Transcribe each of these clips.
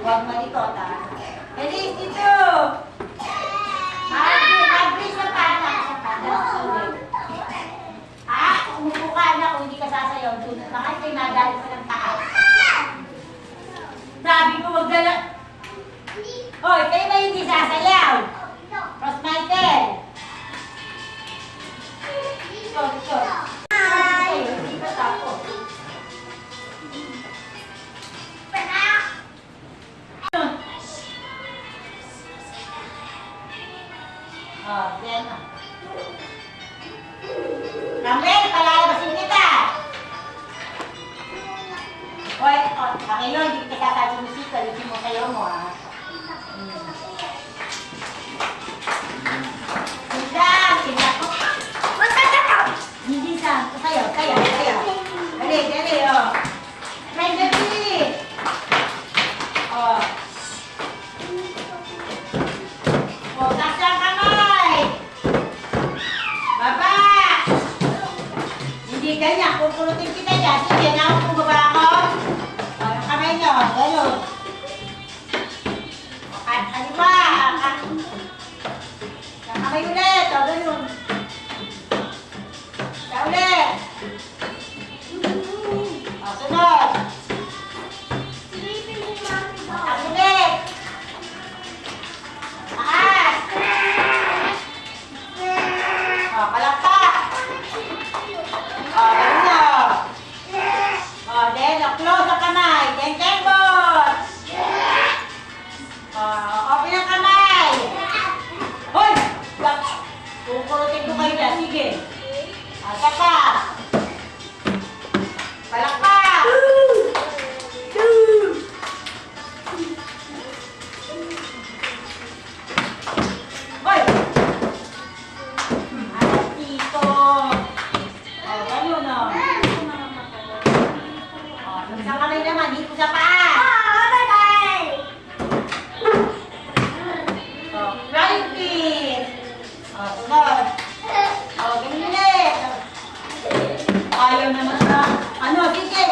Huwag malikot, ha? Elis, dito! Mag-bris na pana. Sa pana. Umupo ka na kung hindi ka sasayaw. Bakit kayo nadali sa ng taas? Sabi ko, wag na. Hoy, kayo ba hindi sasayaw? Ross Michael! Ito. Hi! Hindi ba tapo? Yan na. Ramel, palalabasin kita! Hoy, pakilo, hindi kita sasabi musika. Lusin mo kayo mo, ha? Tindak ko. Hindi sa, sayo. Dali, oh. Friend, dali. Oh. Taas ang kamay. Baba. Hindi ganyan, kukurutin kita dyan. Sige, naku, baba ako. Ang kamay nyo, gano'n. Kaliwa. Kamay ulit, o gano'n. Ulit. O, sunod. Ulit. Taas. O, palakpak. O, gano'n. O, then, close ang kamay. Ten boss. O, open ang kamay. Hoy! Kukurutin ko kayo dyan. Sige. Saka. Palakpak. Hoy! Alas dito. O, gano'n o. O, isang kamay naman. Dito sa paa. O, flying kiss. O, sunod. O, ganyan ulit. Ayaw naman na. Ano, sige.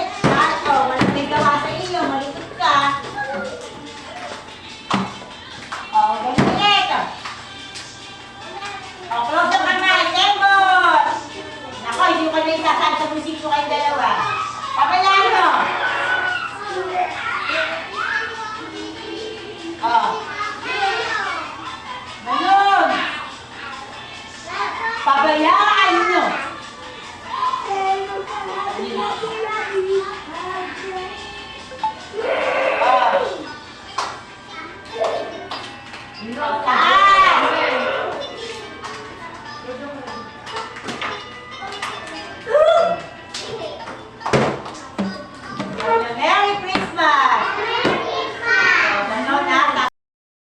Walang may gawa sa iyo. Malikot ka. O, ganyan ulit. O, close ang kamay. Tembos. Nako, hindi ko kayo isasal sa musiko kayong dalawa. Papalaan mo. O. Ganun. Pabayaan nyo. Taas.